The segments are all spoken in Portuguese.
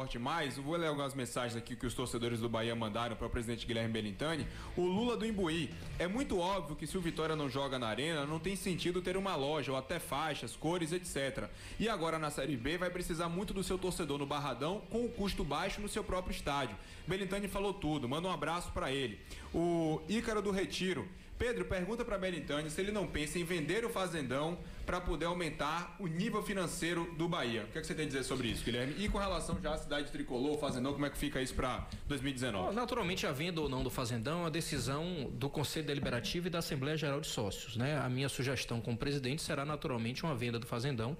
Esporte Mais, eu vou ler algumas mensagens aqui que os torcedores do Bahia mandaram para o presidente Guilherme Belintani. O Lula do Imbuí: é muito óbvio que se o Vitória não joga na arena, não tem sentido ter uma loja ou até faixas, cores, etc. E agora na Série B vai precisar muito do seu torcedor no Barradão, com o custo baixo no seu próprio estádio. Belintani falou tudo, manda um abraço para ele. O Ícaro do Retiro: Pedro, pergunta para Belintani se ele não pensa em vender o Fazendão para poder aumentar o nível financeiro do Bahia. O que é que você tem a dizer sobre isso, Guilherme? E com relação já à cidade tricolor, o Fazendão, como é que fica isso para 2019? Naturalmente, a venda ou não do Fazendão é uma decisão do Conselho Deliberativo e da Assembleia Geral de Sócios, né? A minha sugestão como presidente será naturalmente uma venda do Fazendão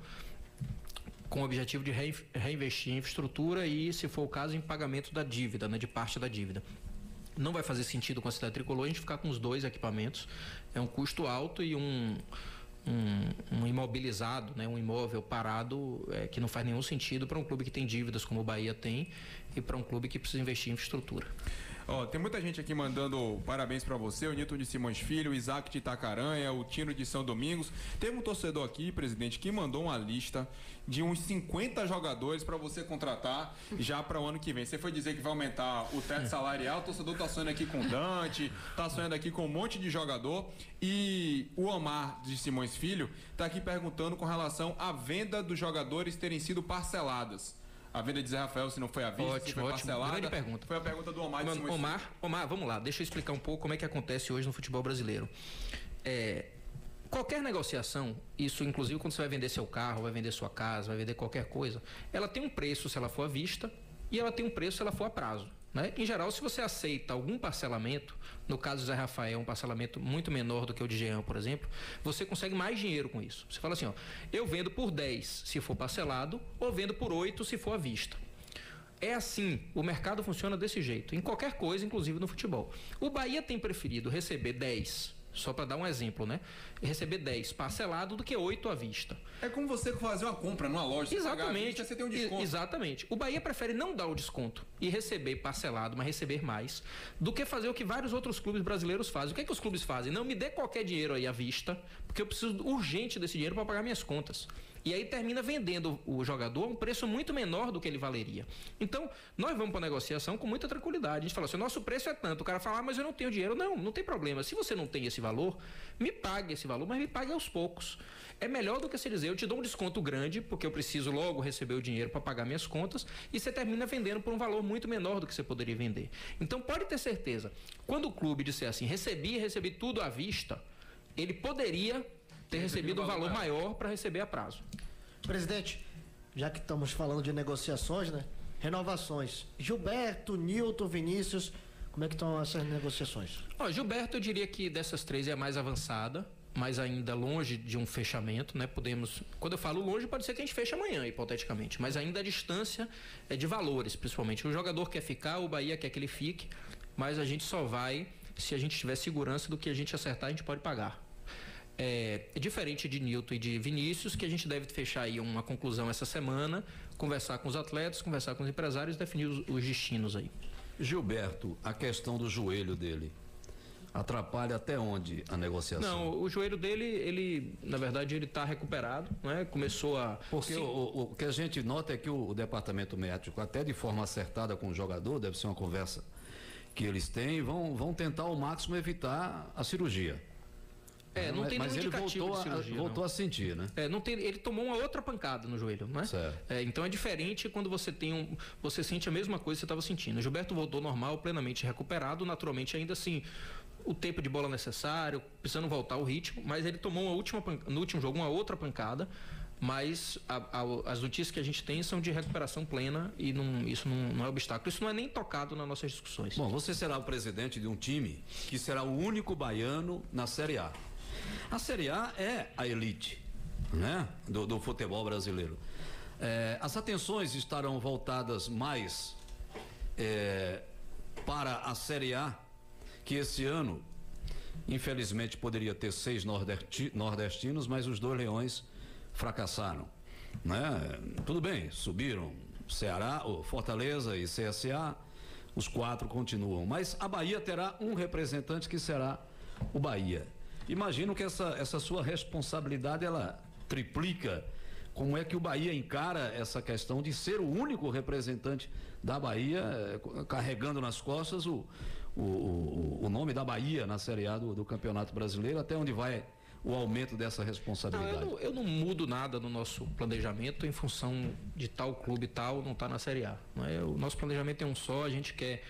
com o objetivo de reinvestir em infraestrutura e, se for o caso, em pagamento da dívida, né? De parte da dívida. Não vai fazer sentido com a cidade tricolor a gente ficar com os dois equipamentos. É um custo alto e um imobilizado, né? Um imóvel parado, que não faz nenhum sentido para um clube que tem dívidas como o Bahia tem e para um clube que precisa investir em infraestrutura. Tem muita gente aqui mandando parabéns para você, o Nilton de Simões Filho, o Isaac de Itacaranha, o Tino de São Domingos. Teve um torcedor aqui, presidente, que mandou uma lista de uns 50 jogadores para você contratar já para o ano que vem. Você foi dizer que vai aumentar o teto salarial, o torcedor tá sonhando aqui com Dante, tá sonhando aqui com um monte de jogador. E o Omar de Simões Filho tá aqui perguntando com relação à venda dos jogadores terem sido parceladas. A venda de Zé Rafael, se não foi à vista, se foi parcelada. Grande pergunta. Foi a pergunta do Omar de Simões Filho. Omar, vamos lá, deixa eu explicar um pouco como é que acontece hoje no futebol brasileiro. Qualquer negociação, isso inclusive quando você vai vender seu carro, vai vender sua casa, vai vender qualquer coisa, ela tem um preço se ela for à vista e ela tem um preço se ela for a prazo, né? Em geral, se você aceita algum parcelamento, no caso do Zé Rafael, um parcelamento muito menor do que o de Jean, por exemplo, você consegue mais dinheiro com isso. Você fala assim, eu vendo por 10 se for parcelado ou vendo por 8 se for à vista. É assim, o mercado funciona desse jeito, em qualquer coisa, inclusive no futebol. O Bahia tem preferido receber 10, só para dar um exemplo, né? Receber 10 parcelado do que 8 à vista. É como você fazer uma compra numa loja. Exatamente. Você tem um desconto. Exatamente. O Bahia prefere não dar o desconto e receber parcelado, mas receber mais, do que fazer o que vários outros clubes brasileiros fazem. O que é que os clubes fazem? Não me dê qualquer dinheiro aí à vista, porque eu preciso urgente desse dinheiro para pagar minhas contas. E aí termina vendendo o jogador a um preço muito menor do que ele valeria. Então, nós vamos para a negociação com muita tranquilidade. A gente fala assim, o nosso preço é tanto. O cara fala, mas eu não tenho dinheiro. Não tem problema. Se você não tem esse valor, me pague esse valor, mas me pague aos poucos. É melhor do que se dizer, eu te dou um desconto grande, porque eu preciso logo receber o dinheiro para pagar minhas contas, e você termina vendendo por um valor muito menor do que você poderia vender. Então, pode ter certeza, quando o clube disser assim, recebi tudo à vista, ele poderia ter recebido um valor maior para receber a prazo. Presidente, já que estamos falando de negociações, né? Renovações. Gilberto, Nilton, Vinícius, como é que estão essas negociações? Gilberto, eu diria que dessas três é a mais avançada, mas ainda longe de um fechamento, né? Quando eu falo longe, pode ser que a gente feche amanhã, hipoteticamente, mas ainda a distância é de valores, principalmente. O jogador quer ficar, o Bahia quer que ele fique, mas a gente só vai se a gente tiver segurança do que a gente acertar, a gente pode pagar. É diferente de Nilton e de Vinícius, que a gente deve fechar aí uma conclusão essa semana, conversar com os atletas, conversar com os empresários, definir os destinos aí. Gilberto, a questão do joelho dele atrapalha até onde a negociação? Não, o joelho dele, ele, na verdade, ele está recuperado, né? Começou a... Porque o que a gente nota é que o departamento médico, até de forma acertada com o jogador, deve ser uma conversa que eles têm, vão tentar ao máximo evitar a cirurgia. Não tem nenhum indicativo de cirurgia. Voltou a sentir, né? Ele tomou uma outra pancada no joelho, né? Certo. Então é diferente quando você sente a mesma coisa que você estava sentindo. O Gilberto voltou normal, plenamente recuperado, naturalmente ainda assim, o tempo de bola necessário, precisando voltar ao ritmo, mas ele tomou no último jogo uma outra pancada, mas as notícias que a gente tem são de recuperação plena e isso não é obstáculo. Isso não é nem tocado nas nossas discussões. Bom, você será o presidente de um time que será o único baiano na Série A. A Série A é a elite, né? Do futebol brasileiro. As atenções estarão voltadas mais para a Série A, que esse ano, infelizmente, poderia ter 6 nordestinos, mas os 2 leões fracassaram, né? Tudo bem, subiram Ceará, Fortaleza e CSA, os 4 continuam, mas a Bahia terá um representante que será o Bahia. Imagino que essa sua responsabilidade ela triplica como é que o Bahia encara essa questão de ser o único representante da Bahia, carregando nas costas o nome da Bahia na Série A do Campeonato Brasileiro, até onde vai o aumento dessa responsabilidade? Eu não mudo nada no nosso planejamento em função de tal clube tal não estar na Série A. Não é? O nosso planejamento é um só, a gente quer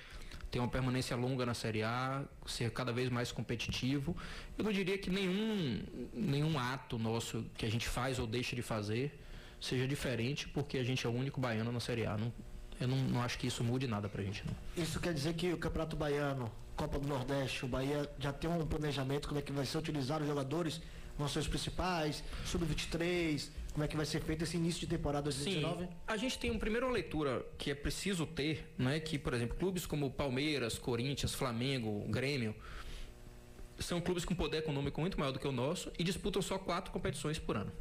ter uma permanência longa na Série A, ser cada vez mais competitivo. Eu não diria que nenhum ato nosso que a gente faz ou deixa de fazer seja diferente, porque a gente é o único baiano na Série A. Eu não acho que isso mude nada pra gente, não. Isso quer dizer que o Campeonato Baiano, Copa do Nordeste, o Bahia já tem um planejamento, como é que vai ser utilizado os jogadores, vão ser os principais, sub-23, como é que vai ser feito esse início de temporada 2019? Sim, a gente tem uma primeira leitura que é preciso ter, né? Que, por exemplo, clubes como Palmeiras, Corinthians, Flamengo, Grêmio, são clubes com poder econômico muito maior do que o nosso e disputam só 4 competições por ano.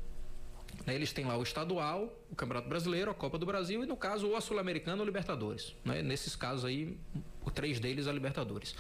Eles têm lá o estadual, o Campeonato Brasileiro, a Copa do Brasil e, no caso, ou a Sul-Americana ou a Libertadores. Né? Nesses casos aí, 3 deles a Libertadores.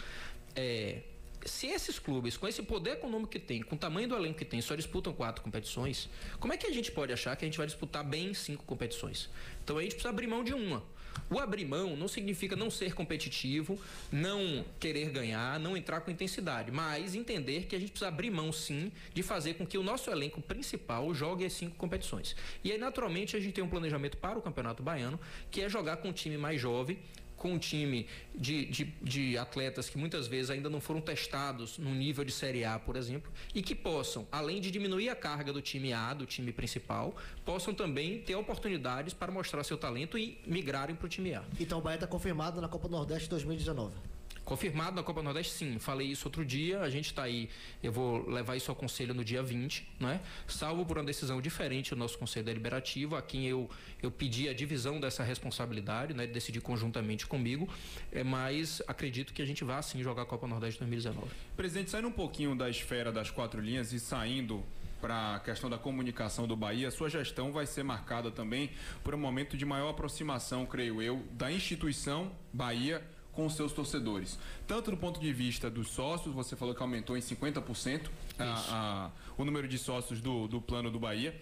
Se esses clubes, com esse poder econômico que tem, com o tamanho do elenco que tem, só disputam 4 competições, como é que a gente pode achar que a gente vai disputar bem 5 competições? Então a gente precisa abrir mão de uma. O abrir mão não significa não ser competitivo, não querer ganhar, não entrar com intensidade, mas entender que a gente precisa abrir mão, sim, de fazer com que o nosso elenco principal jogue as 5 competições. E aí, naturalmente, a gente tem um planejamento para o Campeonato Baiano, que é jogar com um time mais jovem, com um time de atletas que muitas vezes ainda não foram testados no nível de Série A, por exemplo, e que possam, além de diminuir a carga do time A, do time principal, possam também ter oportunidades para mostrar seu talento e migrarem para o time A. Então o Bahia está confirmado na Copa do Nordeste 2019. Confirmado na Copa do Nordeste, sim. Falei isso outro dia, a gente está aí, eu vou levar isso ao Conselho no dia 20, né? Salvo por uma decisão diferente do nosso Conselho Deliberativo, a quem eu pedi a divisão dessa responsabilidade, né? De decidir conjuntamente comigo, mas acredito que a gente vai, sim, jogar a Copa Nordeste 2019. Presidente, saindo um pouquinho da esfera das 4 linhas e saindo para a questão da comunicação do Bahia, sua gestão vai ser marcada também por um momento de maior aproximação, creio eu, da instituição Bahia com os seus torcedores. Tanto do ponto de vista dos sócios, você falou que aumentou em 50% o número de sócios do plano do Bahia,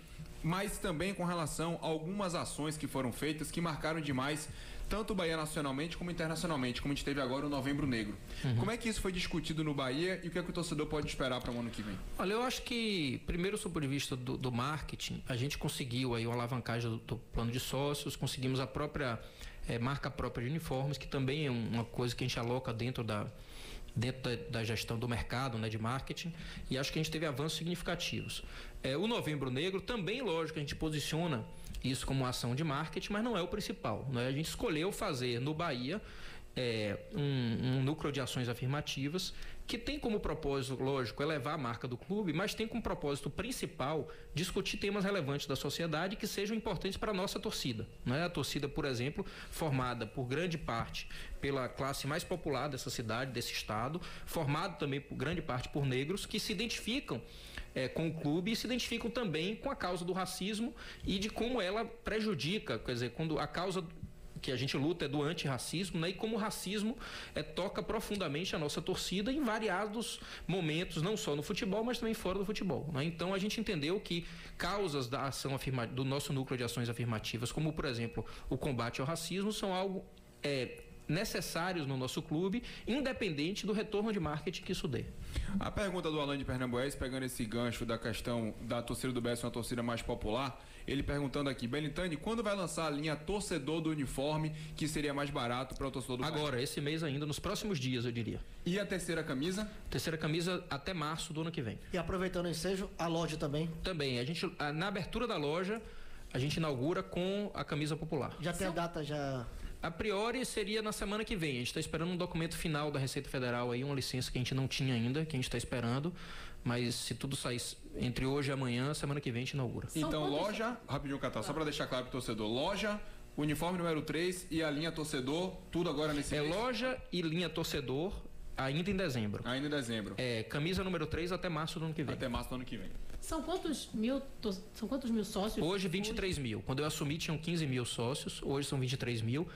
mas também com relação a algumas ações que foram feitas que marcaram demais tanto o Bahia nacionalmente como internacionalmente, como a gente teve agora o Novembro Negro. Como é que isso foi discutido no Bahia e o que é que o torcedor pode esperar para o ano que vem? Olha, eu acho que, primeiro, sob o ponto de vista do marketing, a gente conseguiu aí uma alavancagem do plano de sócios, conseguimos a própria marca própria de uniformes, que também é uma coisa que a gente aloca dentro da gestão do mercado, né, de marketing, e acho que a gente teve avanços significativos. O Novembro Negro também, lógico, a gente posiciona isso como uma ação de marketing, mas não é o principal, né? A gente escolheu fazer no Bahia um núcleo de ações afirmativas que tem como propósito, lógico, elevar a marca do clube, mas tem como propósito principal discutir temas relevantes da sociedade que sejam importantes para a nossa torcida, né? A torcida, por exemplo, formada por grande parte pela classe mais popular dessa cidade, desse estado, formado também por grande parte por negros que se identificam com o clube e se identificam também com a causa do racismo e de como ela prejudica, quer dizer, quando a causa que a gente luta é do antirracismo, né? E como o racismo toca profundamente a nossa torcida em variados momentos, não só no futebol, mas também fora do futebol, né? Então a gente entendeu que causas da ação do nosso núcleo de ações afirmativas, como por exemplo o combate ao racismo, são algo necessários no nosso clube, independente do retorno de marketing que isso dê. A pergunta do Alan de Pernambués, pegando esse gancho da questão da torcida do BS, uma torcida mais popular, ele perguntando aqui: Belintani, quando vai lançar a linha torcedor do uniforme, que seria mais barato para o torcedor do Agora, esse mês ainda, nos próximos dias, eu diria. E a terceira camisa? Terceira camisa até março do ano que vem. E aproveitando o ensejo, a loja também? Também. Na abertura da loja, a gente inaugura com a camisa popular. Já tem a data já... A priori seria na semana que vem. A gente está esperando um documento final da Receita Federal aí, uma licença que a gente não tinha ainda, que a gente está esperando. Mas se tudo sair entre hoje e amanhã, semana que vem a gente inaugura. Então, loja, rapidinho, Catar, só para deixar claro pro torcedor, loja, uniforme número 3 e a linha torcedor, tudo agora nesse mês? Loja e linha torcedor ainda em dezembro. Ainda em dezembro. Camisa número 3 até março do ano que vem. Até março do ano que vem. São quantos mil sócios? Hoje, 23 mil. Quando eu assumi, tinham 15 mil sócios. Hoje são 23 mil.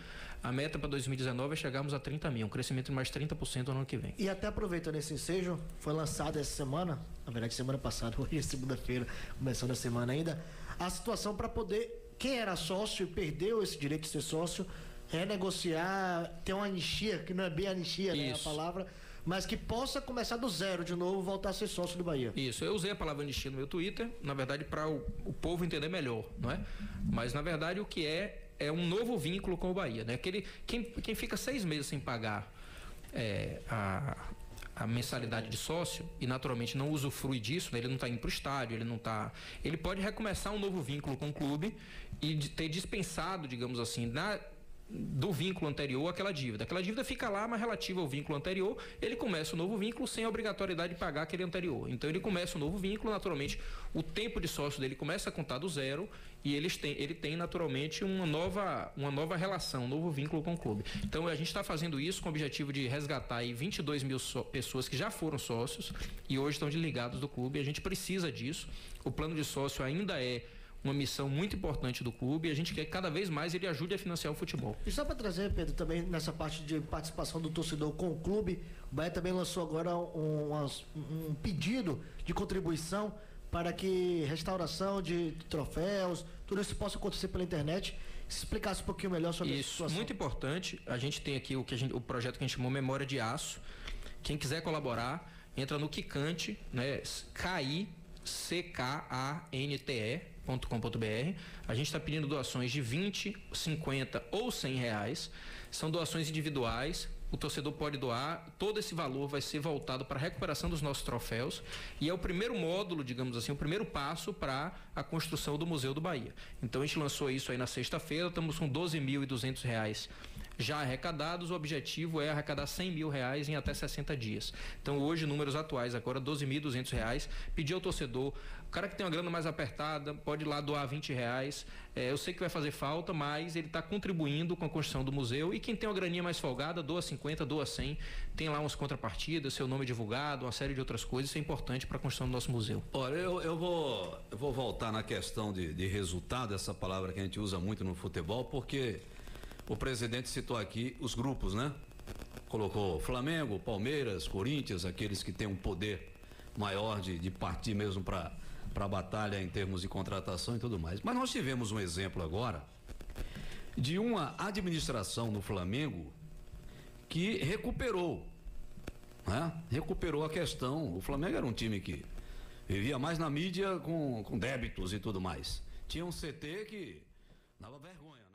A meta para 2019 é chegarmos a 30 mil. Um crescimento de mais 30% no ano que vem. E até aproveitando esse ensejo, foi lançado essa semana, na verdade semana passada, hoje é segunda-feira, começando a semana ainda, a situação para poder, quem era sócio e perdeu esse direito de ser sócio, renegociar, ter uma anistia, que não é bem anistia, né, a palavra, mas que possa começar do zero de novo, voltar a ser sócio do Bahia. Isso, eu usei a palavra anistia no meu Twitter, na verdade para o povo entender melhor, não é? Mas na verdade o que é um novo vínculo com o Bahia, né? Quem fica 6 meses sem pagar a mensalidade de sócio e naturalmente não usufrui disso, né? Ele não está indo para o estádio, ele pode recomeçar um novo vínculo com o clube e ter dispensado, digamos assim, do vínculo anterior aquela dívida. Aquela dívida fica lá, mas relativa ao vínculo anterior, ele começa o novo vínculo sem a obrigatoriedade de pagar aquele anterior. Então ele começa o novo vínculo, naturalmente o tempo de sócio dele começa a contar do zero e ele tem naturalmente uma nova relação, um novo vínculo com o clube. Então a gente está fazendo isso com o objetivo de resgatar aí 22 mil pessoas que já foram sócios e hoje estão desligados do clube. A gente precisa disso. O plano de sócio ainda é uma missão muito importante do clube e a gente quer que cada vez mais ele ajude a financiar o futebol. E só para trazer, Pedro, também nessa parte de participação do torcedor com o clube, o Bahia também lançou agora um pedido de contribuição para que restauração de troféus, tudo isso possa acontecer pela internet. Se explicasse um pouquinho melhor sobre essa situação. Isso, muito importante. A gente tem aqui o projeto que a gente chamou Memória de Aço. Quem quiser colaborar, entra no Kikante, né? CKANTE.com.br. A gente está pedindo doações de 20, 50 ou 100 reais. São doações individuais. O torcedor pode doar, todo esse valor vai ser voltado para a recuperação dos nossos troféus e é o primeiro módulo, digamos assim, o primeiro passo para a construção do Museu do Bahia. Então a gente lançou isso aí na sexta-feira, estamos com R$12.200 já arrecadados, o objetivo é arrecadar R$100 mil em até 60 dias. Então hoje, números atuais agora, R$12.200, pedir ao torcedor, o cara que tem uma grana mais apertada, pode ir lá doar R$20, eu sei que vai fazer falta, mas ele está contribuindo com a construção do museu e quem tem uma graninha mais folgada, doa 50, doa 100, tem lá umas contrapartidas, seu nome divulgado, uma série de outras coisas, isso é importante para a construção do nosso museu. Olha, eu vou voltar na questão de resultado, essa palavra que a gente usa muito no futebol, porque o presidente citou aqui os grupos, né? Colocou Flamengo, Palmeiras, Corinthians, aqueles que têm um poder maior de partir mesmo para a batalha em termos de contratação e tudo mais. Mas nós tivemos um exemplo agora de uma administração no Flamengo que recuperou, né? Recuperou a questão. O Flamengo era um time que vivia mais na mídia com débitos e tudo mais. Tinha um CT que dava vergonha.